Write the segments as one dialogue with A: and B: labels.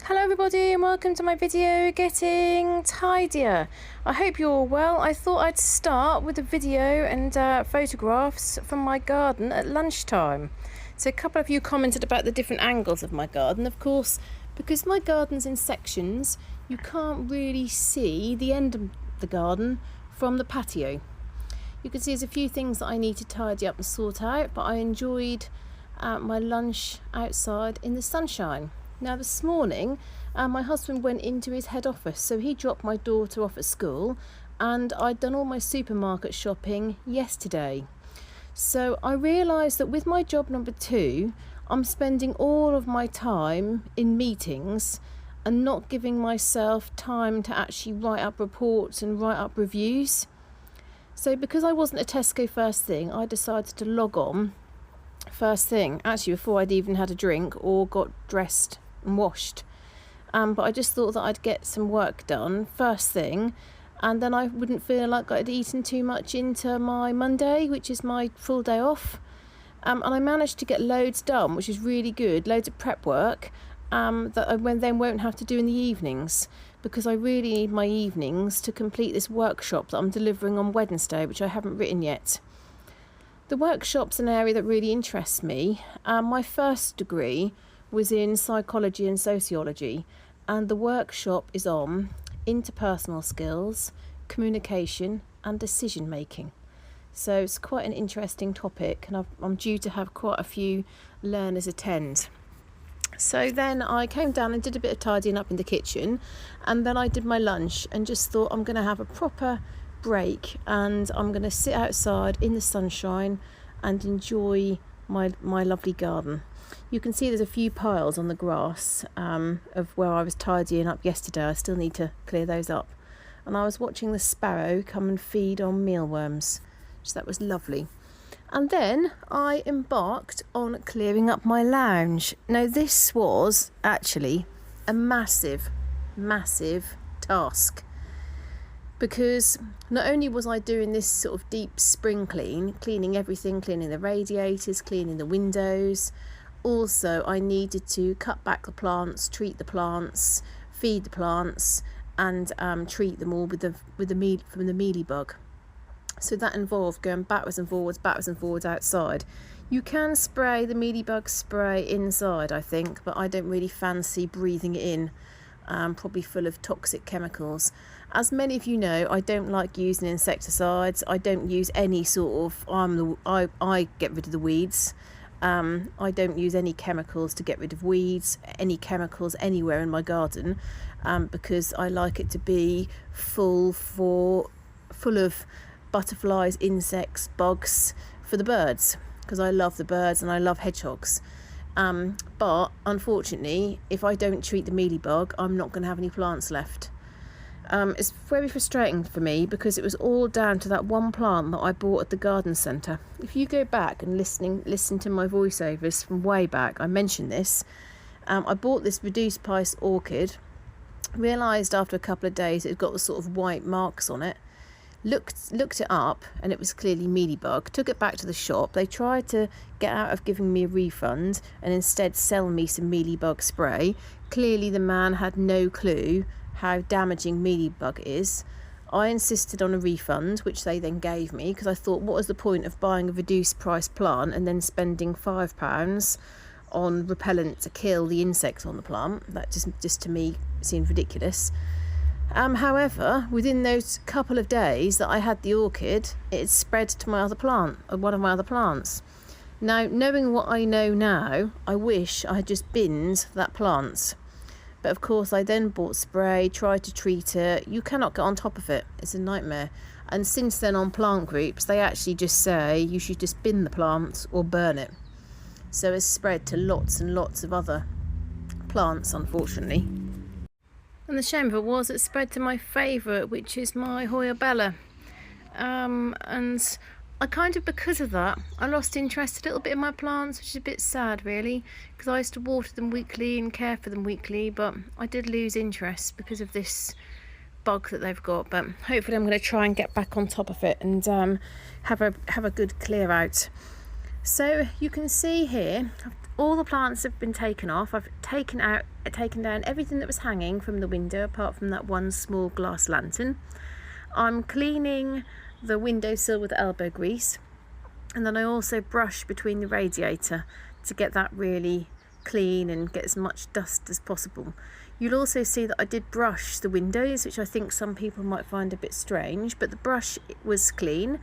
A: Hello everybody and welcome to my video getting tidier. I hope you're all well. I thought I'd start with a video and photographs from my garden at lunchtime. So a couple of you commented about the different angles of my garden. Of course, because my garden's in sections, you can't really see the end of the garden from the patio. You can see there's a few things that I need to tidy up and sort out, but I enjoyed my lunch outside in the sunshine. Now this morning my husband went into his head office, so he dropped my daughter off at school and I'd done all my supermarket shopping yesterday. So I realised that with my job number 2 I'm spending all of my time in meetings and not giving myself time to actually write up reports and write up reviews. So because I wasn't at Tesco first thing, I decided to log on first thing, actually before I'd even had a drink or got dressed and washed, but I just thought that I'd get some work done first thing and then I wouldn't feel like I'd eaten too much into my Monday, which is my full day off, and I managed to get loads done, which is really good, loads of prep work that I then won't have to do in the evenings, because I really need my evenings to complete this workshop that I'm delivering on Wednesday, which I haven't written yet. The workshop's an area that really interests me. My first degree was in psychology and sociology, and the workshop is on interpersonal skills, communication and decision making. So it's quite an interesting topic, and I'm due to have quite a few learners attend. So then I came down and did a bit of tidying up in the kitchen, and then I did my lunch and just thought I'm going to have a proper break and I'm going to sit outside in the sunshine and enjoy my lovely garden. You can see there's a few piles on the grass of where I was tidying up yesterday. I still need to clear those up, and I was watching the sparrow come and feed on mealworms, so that was lovely. And then I embarked on clearing up my lounge. Now this was actually a massive task, because not only was I doing this sort of deep spring cleaning everything, cleaning the radiators, cleaning the windows, also I needed to cut back the plants, treat the plants, feed the plants, and treat them all with the mealybug. So that involved going backwards and forwards outside. You can spray the mealybug spray inside, I think, but I don't really fancy breathing it in. Probably full of toxic chemicals. As many of you know, I don't like using insecticides. I don't use any sort of I get rid of the weeds. I don't use any chemicals to get rid of weeds, any chemicals anywhere in my garden, because I like it to be full of butterflies, insects, bugs, for the birds, because I love the birds and I love hedgehogs. But unfortunately, if I don't treat the mealybug, I'm not going to have any plants left. It's very frustrating for me, because it was all down to that one plant that I bought at the garden centre. If you go back and listen to my voiceovers from way back, I mentioned this. I bought this reduced price orchid, realised after a couple of days it had got the sort of white marks on it, looked it up and it was clearly mealybug, took it back to the shop. They tried to get out of giving me a refund and instead sell me some mealybug spray. Clearly the man had no clue how damaging mealybug is. I insisted on a refund, which they then gave me, because I thought, what was the point of buying a reduced price plant and then spending £5 on repellent to kill the insects on the plant? That just to me seemed ridiculous. However, within those couple of days that I had the orchid, it had spread to my other plant, or one of my other plants. Now, knowing what I know now, I wish I had just binned that plant. But of course I then bought spray, tried to treat it. You cannot get on top of it. It's a nightmare. And since then on plant groups, they actually just say you should just bin the plant or burn it. So it's spread to lots and lots of other plants, unfortunately. And the shame of it was, it spread to my favourite, which is my Hoya Bella. And I kind of, because of that, I lost interest a little bit in my plants, which is a bit sad really, because I used to water them weekly and care for them weekly, but I did lose interest because of this bug that they've got. But hopefully I'm going to try and get back on top of it and have a good clear out. So you can see here, all the plants have been taken off. I've taken down everything that was hanging from the window, apart from that one small glass lantern. I'm cleaning the windowsill with elbow grease, and then I also brush between the radiator to get that really clean and get as much dust as possible. You'll also see that I did brush the windows, which I think some people might find a bit strange, but the brush was clean,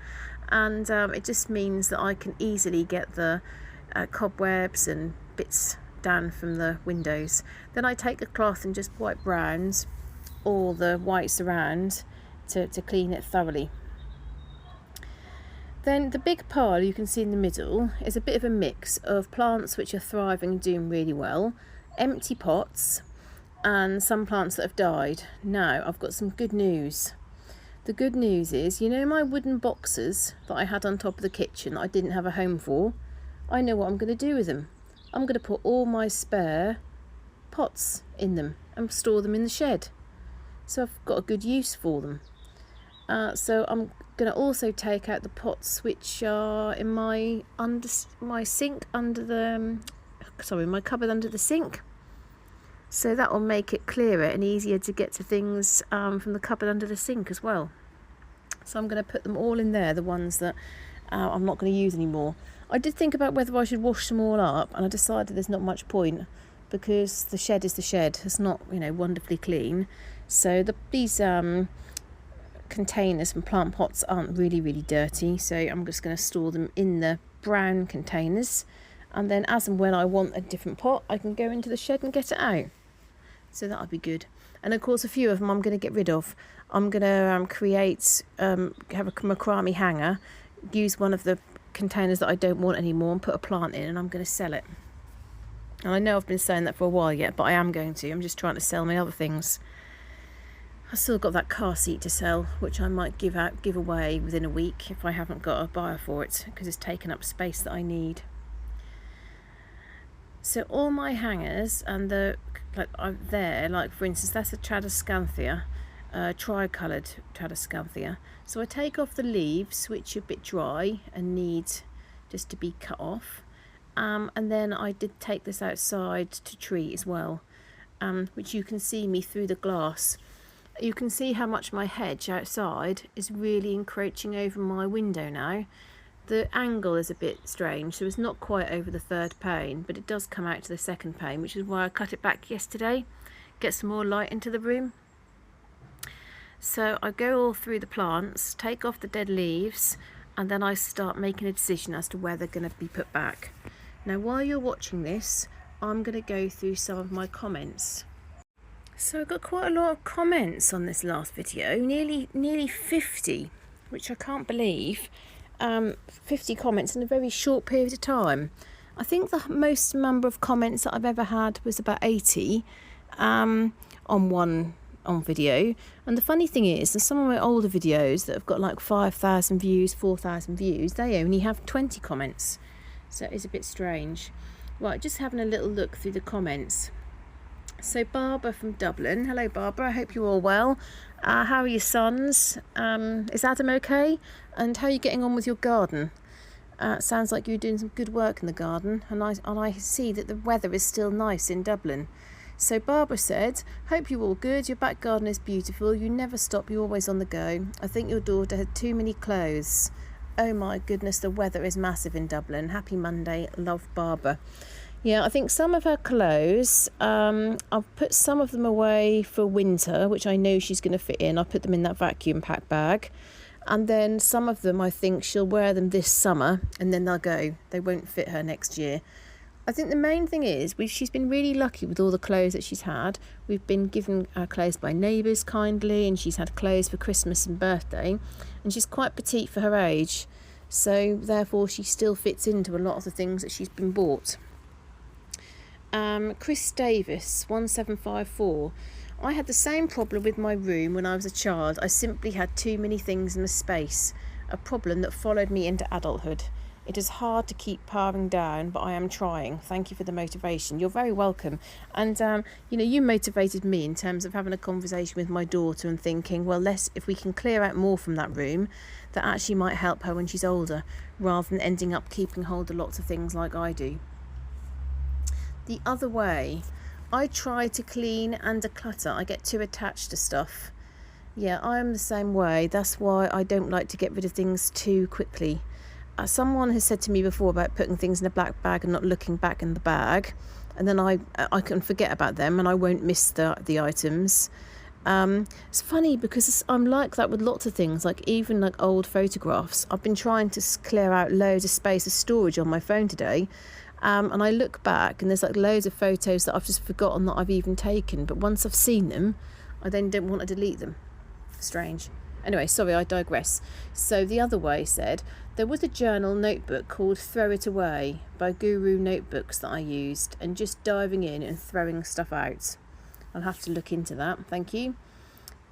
A: and it just means that I can easily get the cobwebs and bits down from the windows. Then I take a cloth and just wipe browns all the whites around to clean it thoroughly. Then the big pile you can see in the middle is a bit of a mix of plants which are thriving and doing really well, empty pots, and some plants that have died. Now I've got some good news. The good news is, you know my wooden boxes that I had on top of the kitchen that I didn't have a home for? I know what I'm going to do with them. I'm going to put all my spare pots in them and store them in the shed. So I've got a good use for them. So I'm going to also take out the pots which are in my sink under the my cupboard under the sink. So that will make it clearer and easier to get to things from the cupboard under the sink as well. So I'm going to put them all in there, the ones that I'm not going to use anymore. I did think about whether I should wash them all up, and I decided there's not much point because the shed is the shed. It's not, wonderfully clean. So these containers and plant pots aren't really dirty, so I'm just going to store them in the brown containers, and then as and when I want a different pot I can go into the shed and get it out. So that'll be good. And of course a few of them I'm going to get rid of. I'm going to have a macrame hanger, use one of the containers that I don't want anymore and put a plant in, and I'm going to sell it. And I know I've been saying that for a while yet, but I am going to. I'm just trying to sell my other things. I've still got that car seat to sell, which I might give away within a week if I haven't got a buyer for it, because it's taken up space that I need. So all my hangers and like for instance, that's a Tradescantia, tricoloured Tradescantia. So I take off the leaves, which are a bit dry and need just to be cut off. And then I did take this outside to treat as well, which you can see me through the glass. You can see how much my hedge outside is really encroaching over my window now. The angle is a bit strange, so it's not quite over the third pane, but it does come out to the second pane, which is why I cut it back yesterday, get some more light into the room. So I go all through the plants, take off the dead leaves, and then I start making a decision as to where they're going to be put back. Now while you're watching this, I'm going to go through some of my comments. So I got quite a lot of comments on this last video, nearly 50, which I can't believe. 50 comments in a very short period of time. I think the most number of comments that I've ever had was about 80 on video. And the funny thing is that some of my older videos that have got like 5,000 views, 4,000 views, they only have 20 comments. So it's a bit strange. Right, just having a little look through the comments. So Barbara from Dublin. Hello Barbara, I hope you're all well. How are your sons? Is Adam okay? And how are you getting on with your garden? Sounds like you're doing some good work in the garden, and I see that the weather is still nice in Dublin. So Barbara said, hope you're all good, your back garden is beautiful, you never stop, you're always on the go. I think your daughter had too many clothes. Oh my goodness, the weather is massive in Dublin. Happy Monday, love Barbara. Yeah, I think some of her clothes, I've put some of them away for winter, which I know she's going to fit in. I put them in that vacuum pack bag. And then some of them, I think she'll wear them this summer and then they'll go. They won't fit her next year. I think the main thing is she's been really lucky with all the clothes that she's had. We've been given our clothes by neighbours kindly, and she's had clothes for Christmas and birthday. And she's quite petite for her age. So therefore she still fits into a lot of the things that she's been bought. Chris Davis 1754. I had the same problem with my room when I was a child. I simply had too many things in a space, a problem that followed me into adulthood. It is hard to keep powering down, but I am trying. Thank you for the motivation. You're very welcome. And, you motivated me in terms of having a conversation with my daughter and thinking, well, if we can clear out more from that room, that actually might help her when she's older, rather than ending up keeping hold of lots of things like I do. The other way, I try to clean and declutter. I get too attached to stuff. Yeah, I am the same way. That's why I don't like to get rid of things too quickly. Someone has said to me before about putting things in a black bag and not looking back in the bag, and then I can forget about them and I won't miss the items. It's funny because I'm like that with lots of things, like even like old photographs. I've been trying to clear out loads of space of storage on my phone today, and I look back and there's like loads of photos that I've just forgotten that I've even taken, but once I've seen them I then don't want to delete them. Strange. Anyway, sorry, I digress. So the other way said, there was a journal notebook called Throw It Away by Guru Notebooks that I used, and just diving in and throwing stuff out. I'll have to look into that. Thank you.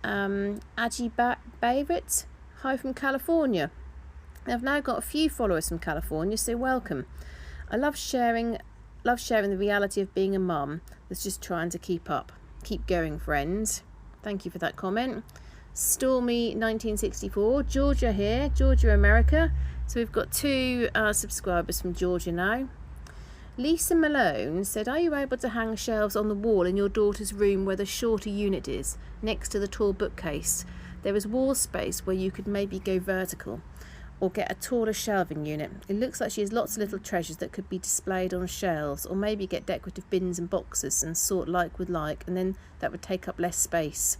A: Aji Bayrit, hi from California. I've now got a few followers from California, so welcome. I love sharing the reality of being a mum that's just trying to keep up. Keep going, friends. Thank you for that comment. Stormy 1964, Georgia here, Georgia, America. So we've got 2 subscribers from Georgia now. Lisa Malone said, are you able to hang shelves on the wall in your daughter's room where the shorter unit is, next to the tall bookcase? There is wall space where you could maybe go vertical or get a taller shelving unit. It looks like she has lots of little treasures that could be displayed on shelves, or maybe get decorative bins and boxes and sort like with like, and then that would take up less space.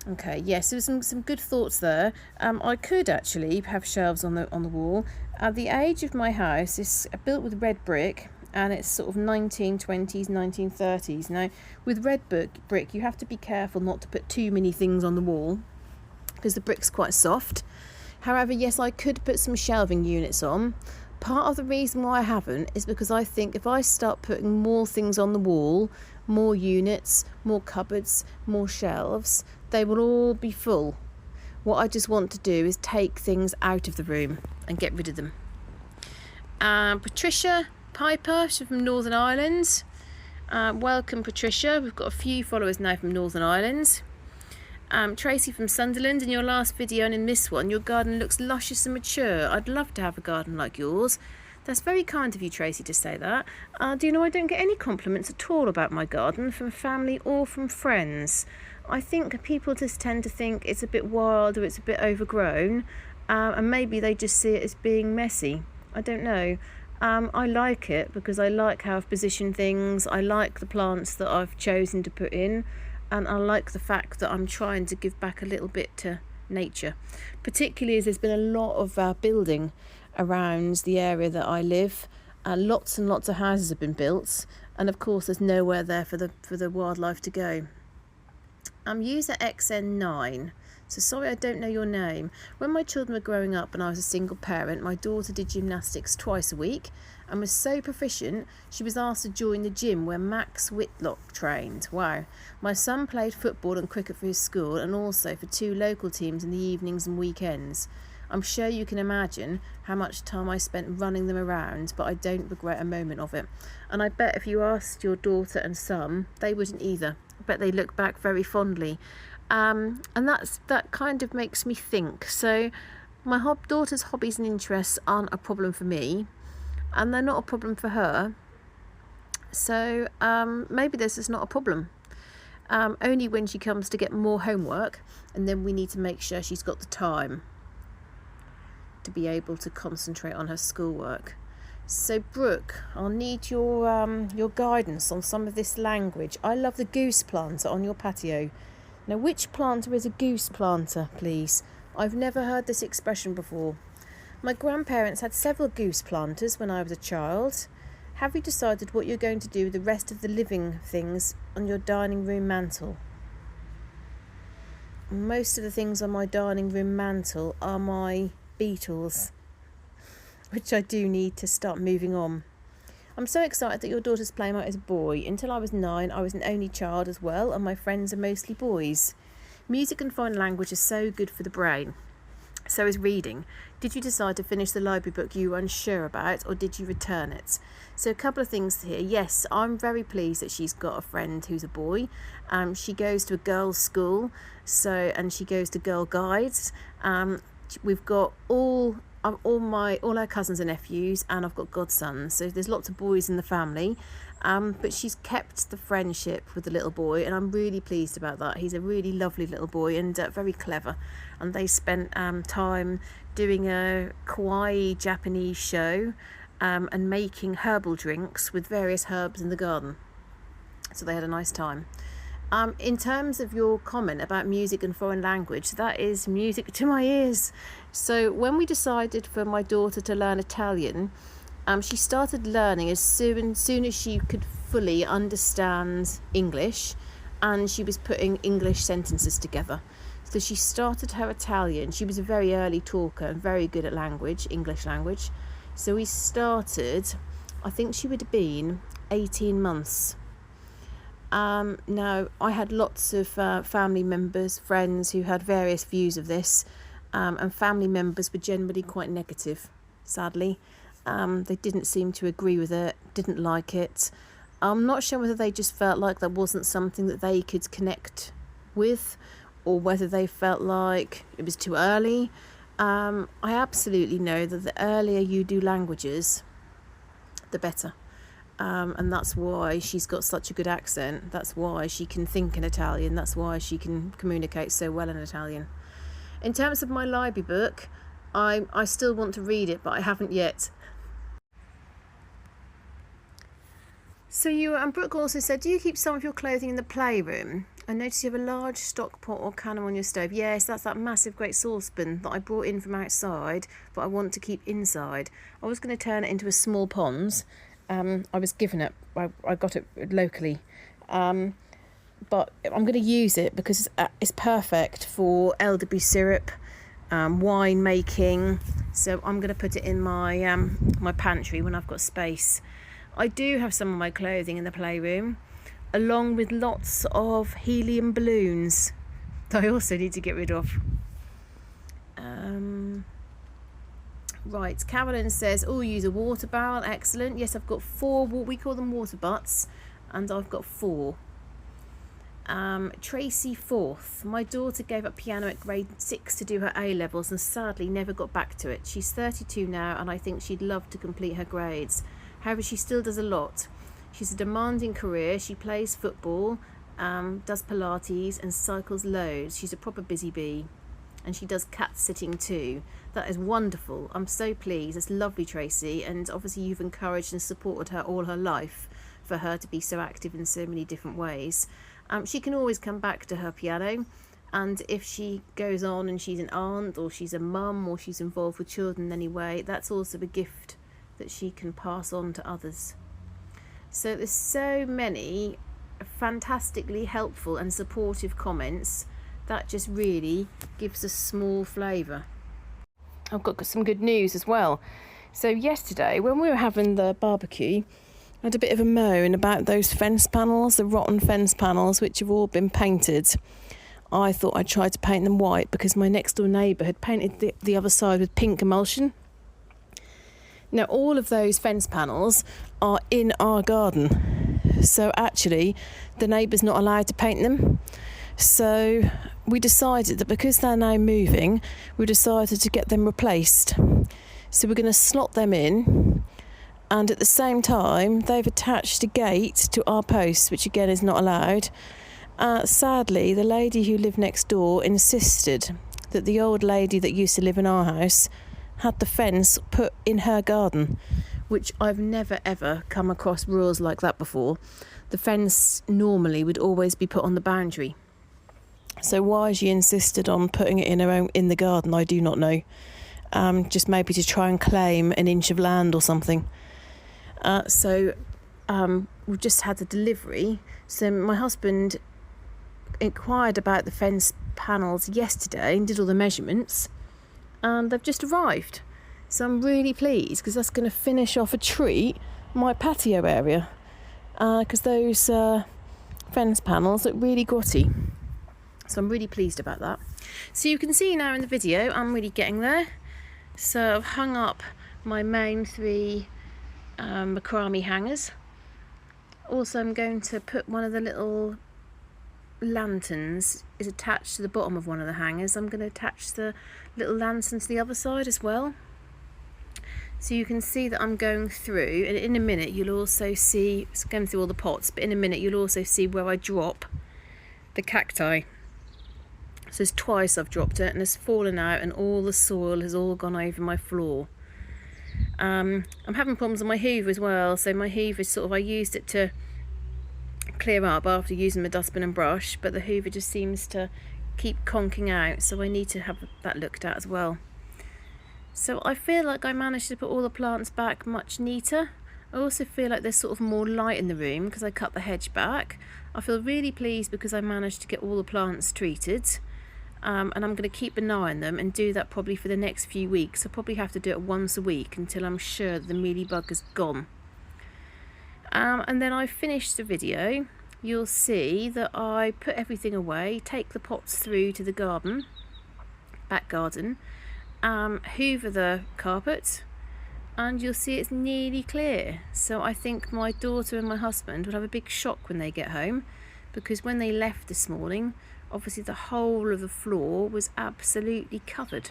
A: Okay, yes, there was some good thoughts there. I could actually have shelves on the wall. The age of my house is built with red brick, and it's sort of 1920s, 1930s. Now, with red brick, you have to be careful not to put too many things on the wall because the brick's quite soft. However, yes, I could put some shelving units on. Part of the reason why I haven't is because I think if I start putting more things on the wall, more units, more cupboards, more shelves, they will all be full. What I just want to do is take things out of the room and get rid of them. Patricia Piper, she's from Northern Ireland. Welcome, Patricia. We've got a few followers now from Northern Ireland. Tracy from Sunderland, in your last video and in this one, your garden looks luscious and mature. I'd love to have a garden like yours. That's very kind of you, Tracy, to say that. Do you know I don't get any compliments at all about my garden from family or from friends. I think people just tend to think it's a bit wild or it's a bit overgrown, and maybe they just see it as being messy. I don't know. I like it because I like how I've positioned things. I like the plants that I've chosen to put in, and I like the fact that I'm trying to give back a little bit to nature, particularly as there's been a lot of building around the area that I live. Lots and lots of houses have been built, and of course there's nowhere there for the wildlife to go. I'm user XN9. So sorry I don't know your name. When my children were growing up and I was a single parent, my daughter did gymnastics twice a week and was so proficient she was asked to join the gym where Max Whitlock trained. Wow. My son played football and cricket for his school and also for 2 local teams in the evenings and weekends. I'm sure you can imagine how much time I spent running them around, but I don't regret a moment of it. And I bet if you asked your daughter and son, they wouldn't either. I bet they look back very fondly. And that kind of makes me think. So my daughter's hobbies and interests aren't a problem for me, and they're not a problem for her. So maybe this is not a problem. Only when she comes to get more homework, and then we need to make sure she's got the time to be able to concentrate on her schoolwork. So Brooke, I'll need your guidance on some of this language. I love the goose planter on your patio. Now, which planter is a goose planter, please? I've never heard this expression before. My grandparents had several goose planters when I was a child. Have you decided what you're going to do with the rest of the living things on your dining room mantel? Most of the things on my dining room mantel are my beetles, which I do need to start moving on. I'm so excited that your daughter's playmate is a boy. Until I was 9, I was an only child as well, and my friends are mostly boys. Music and foreign language are so good for the brain. So is reading. Did you decide to finish the library book you were unsure about, or did you return it? So a couple of things here. Yes, I'm very pleased that she's got a friend who's a boy. She goes to a girls' school, and she goes to Girl Guides. We've got all our cousins and nephews, and I've got godsons. So there's lots of boys in the family. But she's kept the friendship with the little boy, and I'm really pleased about that. He's a really lovely little boy and very clever. And they spent time doing a kawaii Japanese show and making herbal drinks with various herbs in the garden. So they had a nice time. In terms of your comment about music and foreign language, that is music to my ears. So when we decided for my daughter to learn Italian, she started learning as soon as she could fully understand English, and she was putting English sentences together. So she started her Italian. She was a very early talker and very good at English language. So we started, I think she would have been 18 months. Now, I had lots of family members, friends who had various views of this, and family members were generally quite negative, sadly. They didn't seem to agree with it, didn't like it. I'm not sure whether they just felt like that wasn't something that they could connect with, or whether they felt like it was too early. I absolutely know that the earlier you do languages, the better. And that's why she's got such a good accent. That's why she can think in Italian. That's why she can communicate so well in Italian. In terms of my library book, I still want to read it, but I haven't yet. So Brooke also said, do you keep some of your clothing in the playroom? I notice you have a large stock pot or cannon on your stove. Yes, that's that massive great saucepan that I brought in from outside, but I want to keep inside. I was going to turn it into a small pond. I was given it, I got it locally. But I'm going to use it because it's perfect for elderberry syrup, wine making. So I'm going to put it in my my pantry when I've got space. I do have some of my clothing in the playroom, along with lots of helium balloons that I also need to get rid of. Right, Carolyn says, use a water barrel. Excellent. Yes, I've got 4, we call them water butts, and I've got 4. Tracy Forth. My daughter gave up piano at grade 6 to do her A-levels and sadly never got back to it. She's 32 now, and I think she'd love to complete her grades. However, she still does a lot. She's a demanding career. She plays football, does Pilates and cycles loads. She's a proper busy bee. And she does cat sitting too. That is wonderful. I'm so pleased. It's lovely, Tracy. And obviously you've encouraged and supported her all her life for her to be so active in so many different ways. She can always come back to her piano. And if she goes on and she's an aunt or she's a mum or she's involved with children in any way, that's also a gift that she can pass on to others. So there's so many fantastically helpful and supportive comments. That just really gives a small flavour. I've got some good news as well. So yesterday, when we were having the barbecue, I had a bit of a moan about those fence panels, the rotten fence panels, which have all been painted. I thought I'd try to paint them white because my next door neighbour had painted the other side with pink emulsion. Now, all of those fence panels are in our garden. So actually, the neighbour's not allowed to paint them. So we decided that because they're now moving, we decided to get them replaced. So we're going to slot them in, and at the same time they've attached a gate to our posts, which again is not allowed. Sadly, the lady who lived next door insisted that the old lady that used to live in our house had the fence put in her garden, which I've never ever come across rules like that before. The fence normally would always be put on the boundary. So why she insisted on putting it in the garden, I do not know. Just maybe to try and claim an inch of land or something. We've just had the delivery. So my husband inquired about the fence panels yesterday and did all the measurements, and they've just arrived. So I'm really pleased because that's going to finish off a treat my patio area, because those fence panels look really grotty. So I'm really pleased about that. So you can see now in the video, I'm really getting there. So I've hung up my main 3 macrame hangers. Also, I'm going to put one of the little lanterns is attached to the bottom of one of the hangers. I'm going to attach the little lantern to the other side as well. So you can see that I'm going through, and in a minute you'll also see, it's going through all the pots, but in a minute you'll also see where I drop the cacti. So it's twice I've dropped it and it's fallen out and all the soil has all gone over my floor. I'm having problems with my hoover as well, so my hoover I used it to clear up after using my dustbin and brush, but the hoover just seems to keep conking out, so I need to have that looked at as well. So I feel like I managed to put all the plants back much neater. I also feel like there's sort of more light in the room because I cut the hedge back. I feel really pleased because I managed to get all the plants treated. And I'm going to keep an eye on them and do that probably for the next few weeks. I'll probably have to do it once a week until I'm sure that the mealybug is gone. And then I finished the video. You'll see that I put everything away, take the pots through to the back garden, hoover the carpet, and you'll see it's nearly clear. So I think my daughter and my husband will have a big shock when they get home, because when they left this morning, obviously the whole of the floor was absolutely covered.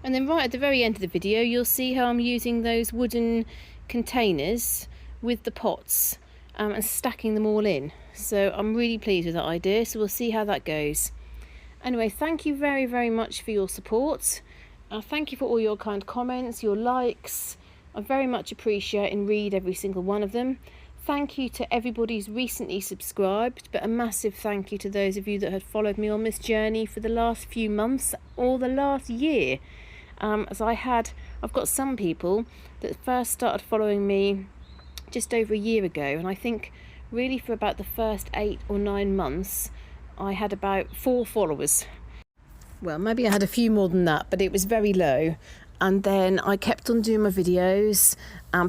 A: And then right at the very end of the video you'll see how I'm using those wooden containers with the pots and stacking them all in. So I'm really pleased with that idea, so we'll see how that goes. Anyway, thank you very, very much for your support. Thank you for all your kind comments, your likes. I very much appreciate and read every single one of them. Thank you to everybody who's recently subscribed, but a massive thank you to those of you that had followed me on this journey for the last few months or the last year. I've got some people that first started following me just over a year ago, and I think really for about the first 8 or 9 months I had about 4 followers. Well, maybe I had a few more than that, but it was very low. And then I kept on doing my videos.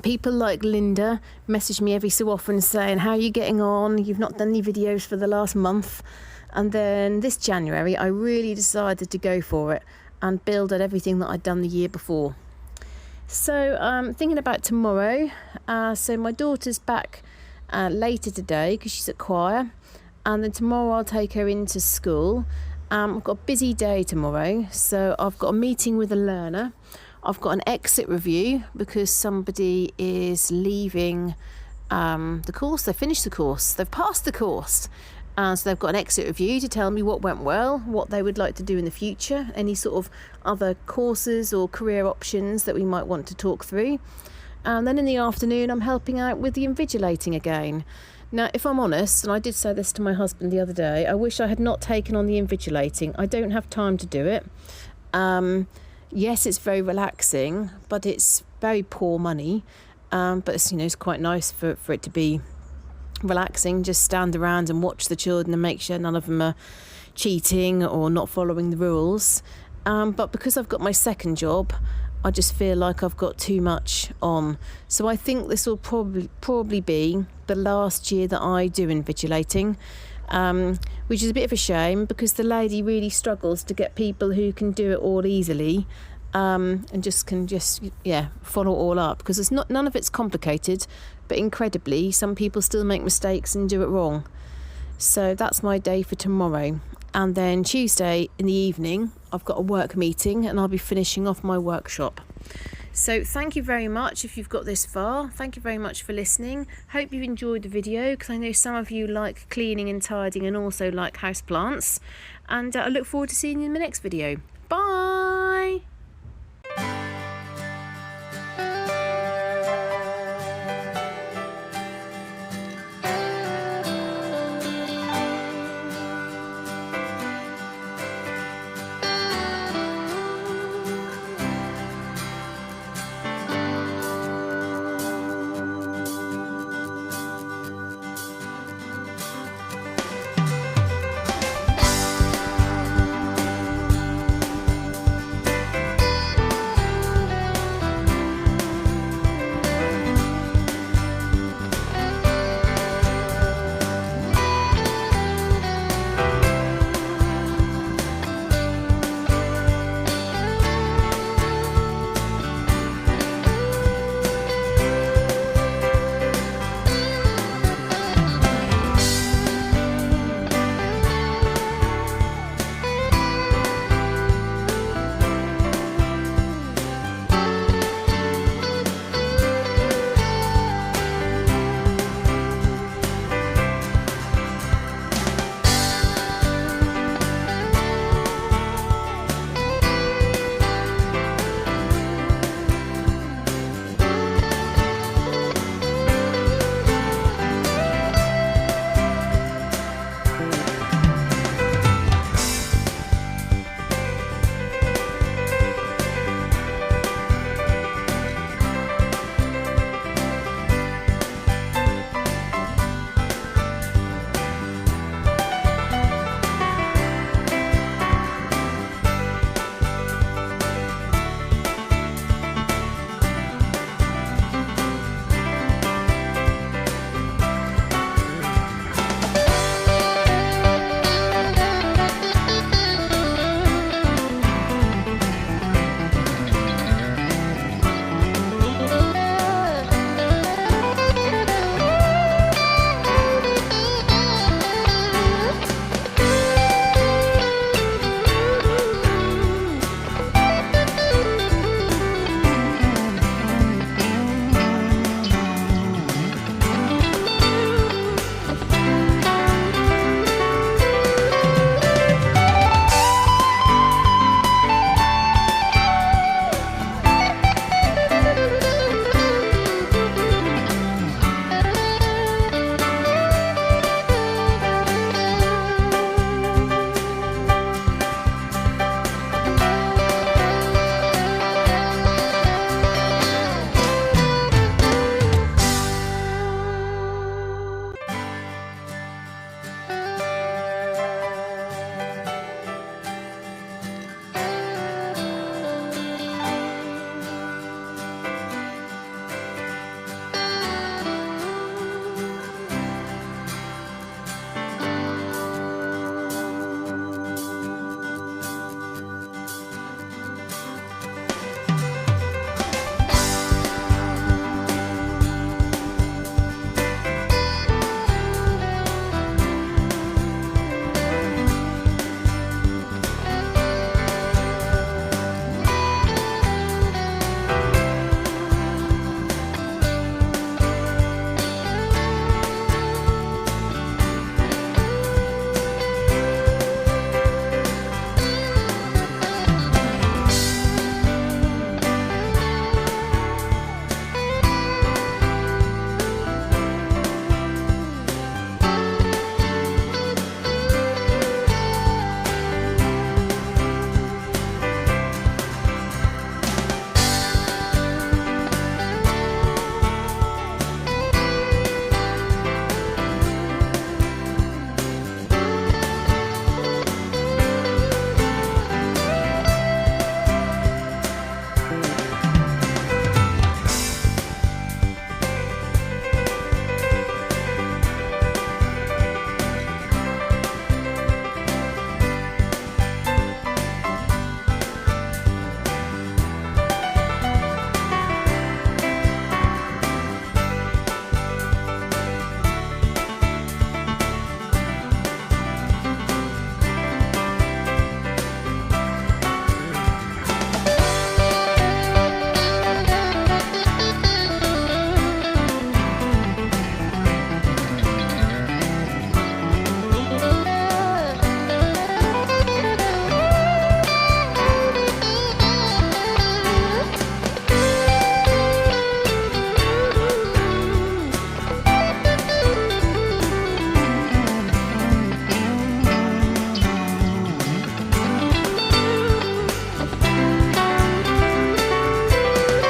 A: People like Linda messaged me every so often saying, how are you getting on? You've not done any videos for the last month. And then this January, I really decided to go for it and build on everything that I'd done the year before. So thinking about tomorrow. So my daughter's back later today because she's at choir. And then tomorrow I'll take her into school. I've got a busy day tomorrow, so I've got a meeting with a learner. I've got an exit review because somebody is leaving the course. They've finished the course, they've passed the course. So they've got an exit review to tell me what went well, what they would like to do in the future, any sort of other courses or career options that we might want to talk through. And then in the afternoon, I'm helping out with the invigilating again. Now, if I'm honest, and I did say this to my husband the other day, I wish I had not taken on the invigilating. I don't have time to do it. Yes, it's very relaxing, but it's very poor money. But it's quite nice for it to be relaxing. Just stand around and watch the children and make sure none of them are cheating or not following the rules. But because I've got my second job, I just feel like I've got too much on. So I think this will probably be the last year that I do invigilating, which is a bit of a shame because the lady really struggles to get people who can do it all easily and can follow it all up, because none of it's complicated, but incredibly some people still make mistakes and do it wrong. So that's my day for tomorrow. And then Tuesday in the evening, I've got a work meeting and I'll be finishing off my workshop. So thank you very much if you've got this far. Thank you very much for listening. Hope you enjoyed the video, because I know some of you like cleaning and tidying and also like houseplants. And I look forward to seeing you in the next video. Bye!